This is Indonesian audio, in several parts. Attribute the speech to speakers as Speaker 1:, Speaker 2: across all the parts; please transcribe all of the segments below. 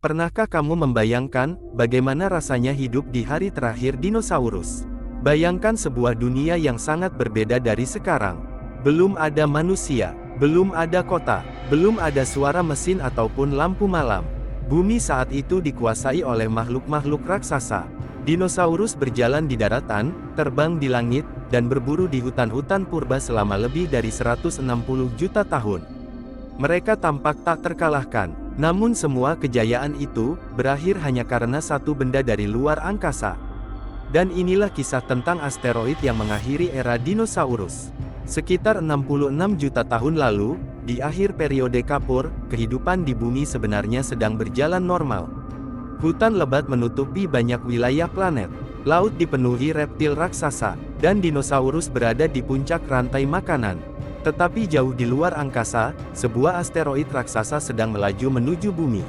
Speaker 1: Pernahkah kamu membayangkan bagaimana rasanya hidup di hari terakhir dinosaurus? Bayangkan sebuah dunia yang sangat berbeda dari sekarang. Belum ada manusia, belum ada kota, belum ada suara mesin ataupun lampu malam. Bumi saat itu dikuasai oleh makhluk-makhluk raksasa. Dinosaurus berjalan di daratan, terbang di langit, dan berburu di hutan-hutan purba selama lebih dari 160 juta tahun. Mereka tampak tak terkalahkan. Namun semua kejayaan itu berakhir hanya karena satu benda dari luar angkasa. Dan inilah kisah tentang asteroid yang mengakhiri era dinosaurus. Sekitar 66 juta tahun lalu, di akhir periode Kapur, kehidupan di bumi sebenarnya sedang berjalan normal. Hutan lebat menutupi banyak wilayah planet. Laut dipenuhi reptil raksasa, dan dinosaurus berada di puncak rantai makanan. Tetapi jauh di luar angkasa, sebuah asteroid raksasa sedang melaju menuju bumi.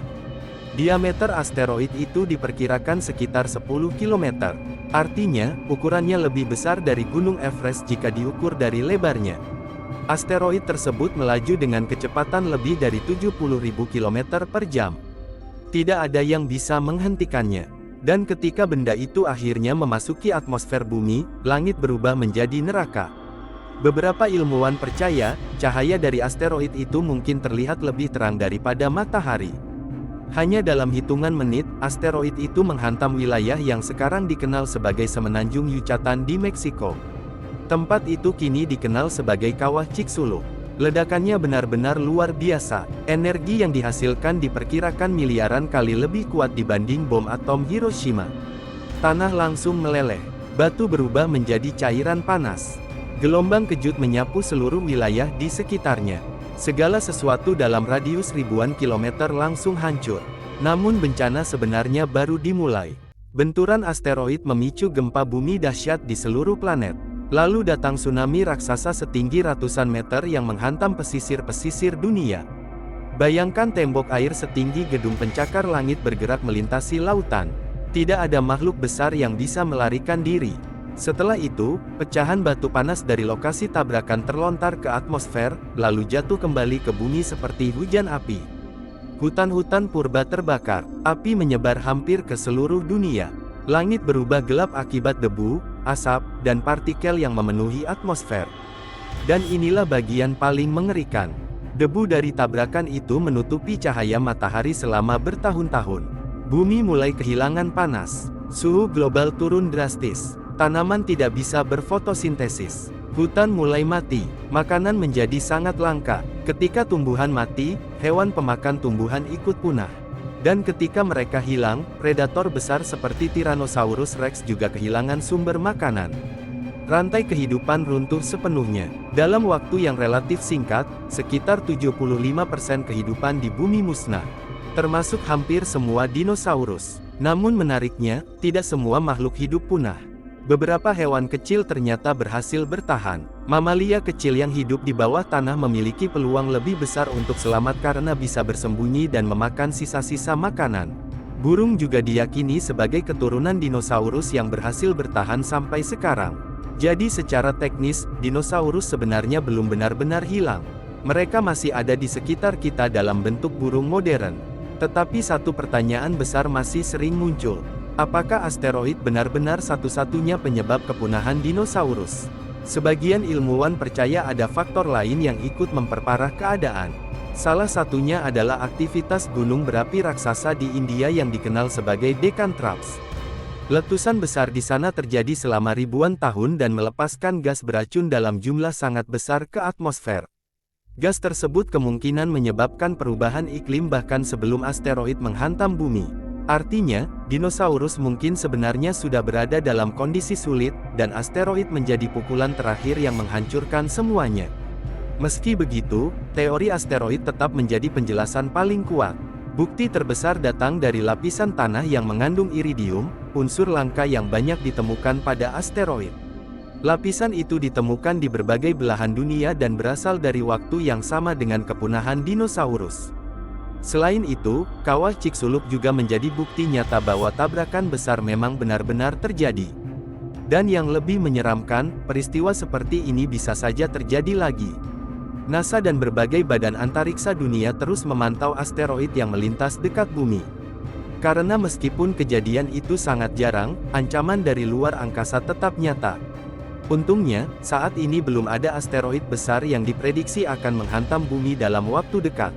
Speaker 1: Diameter asteroid itu diperkirakan sekitar 10 km. Artinya, ukurannya lebih besar dari Gunung Everest jika diukur dari lebarnya. Asteroid tersebut melaju dengan kecepatan lebih dari 70.000 km per jam. Tidak ada yang bisa menghentikannya. Dan ketika benda itu akhirnya memasuki atmosfer bumi, langit berubah menjadi neraka. Beberapa ilmuwan percaya, cahaya dari asteroid itu mungkin terlihat lebih terang daripada matahari. Hanya dalam hitungan menit, asteroid itu menghantam wilayah yang sekarang dikenal sebagai Semenanjung Yucatan di Meksiko. Tempat itu kini dikenal sebagai Kawah Chicxulub. Ledakannya benar-benar luar biasa. Energi yang dihasilkan diperkirakan miliaran kali lebih kuat dibanding bom atom Hiroshima. Tanah langsung meleleh. Batu berubah menjadi cairan panas. Gelombang kejut menyapu seluruh wilayah di sekitarnya. Segala sesuatu dalam radius ribuan kilometer langsung hancur. Namun bencana sebenarnya baru dimulai. Benturan asteroid memicu gempa bumi dahsyat di seluruh planet. Lalu datang tsunami raksasa setinggi ratusan meter yang menghantam pesisir-pesisir dunia. Bayangkan tembok air setinggi gedung pencakar langit bergerak melintasi lautan. Tidak ada makhluk besar yang bisa melarikan diri. Setelah itu, pecahan batu panas dari lokasi tabrakan terlontar ke atmosfer, lalu jatuh kembali ke bumi seperti hujan api. Hutan-hutan purba terbakar, api menyebar hampir ke seluruh dunia. Langit berubah gelap akibat debu, asap, dan partikel yang memenuhi atmosfer. Dan inilah bagian paling mengerikan. Debu dari tabrakan itu menutupi cahaya matahari selama bertahun-tahun. Bumi mulai kehilangan panas. Suhu global turun drastis. Tanaman tidak bisa berfotosintesis. Hutan mulai mati. Makanan menjadi sangat langka. Ketika tumbuhan mati, hewan pemakan tumbuhan ikut punah. Dan ketika mereka hilang, predator besar seperti Tyrannosaurus Rex juga kehilangan sumber makanan. Rantai kehidupan runtuh sepenuhnya. Dalam waktu yang relatif singkat, sekitar 75% kehidupan di bumi musnah. Termasuk hampir semua dinosaurus. Namun menariknya, tidak semua makhluk hidup punah. Beberapa hewan kecil ternyata berhasil bertahan. Mamalia kecil yang hidup di bawah tanah memiliki peluang lebih besar untuk selamat karena bisa bersembunyi dan memakan sisa-sisa makanan. Burung juga diyakini sebagai keturunan dinosaurus yang berhasil bertahan sampai sekarang. Jadi secara teknis, dinosaurus sebenarnya belum benar-benar hilang. Mereka masih ada di sekitar kita dalam bentuk burung modern. Tetapi satu pertanyaan besar masih sering muncul. Apakah asteroid benar-benar satu-satunya penyebab kepunahan dinosaurus? Sebagian ilmuwan percaya ada faktor lain yang ikut memperparah keadaan. Salah satunya adalah aktivitas gunung berapi raksasa di India yang dikenal sebagai Deccan Traps. Letusan besar di sana terjadi selama ribuan tahun dan melepaskan gas beracun dalam jumlah sangat besar ke atmosfer. Gas tersebut kemungkinan menyebabkan perubahan iklim bahkan sebelum asteroid menghantam bumi. Artinya, dinosaurus mungkin sebenarnya sudah berada dalam kondisi sulit, dan asteroid menjadi pukulan terakhir yang menghancurkan semuanya. Meski begitu, teori asteroid tetap menjadi penjelasan paling kuat. Bukti terbesar datang dari lapisan tanah yang mengandung iridium, unsur langka yang banyak ditemukan pada asteroid. Lapisan itu ditemukan di berbagai belahan dunia dan berasal dari waktu yang sama dengan kepunahan dinosaurus. Selain itu, Kawah Chicxulub juga menjadi bukti nyata bahwa tabrakan besar memang benar-benar terjadi. Dan yang lebih menyeramkan, peristiwa seperti ini bisa saja terjadi lagi. NASA dan berbagai badan antariksa dunia terus memantau asteroid yang melintas dekat bumi. Karena meskipun kejadian itu sangat jarang, ancaman dari luar angkasa tetap nyata. Untungnya, saat ini belum ada asteroid besar yang diprediksi akan menghantam bumi dalam waktu dekat.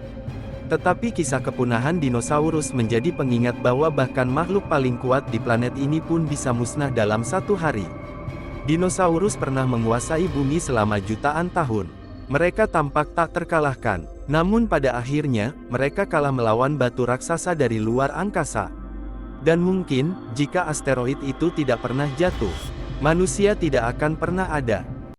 Speaker 1: Tetapi kisah kepunahan dinosaurus menjadi pengingat bahwa bahkan makhluk paling kuat di planet ini pun bisa musnah dalam satu hari. Dinosaurus pernah menguasai bumi selama jutaan tahun. Mereka tampak tak terkalahkan. Namun pada akhirnya, mereka kalah melawan batu raksasa dari luar angkasa. Dan mungkin, jika asteroid itu tidak pernah jatuh, manusia tidak akan pernah ada.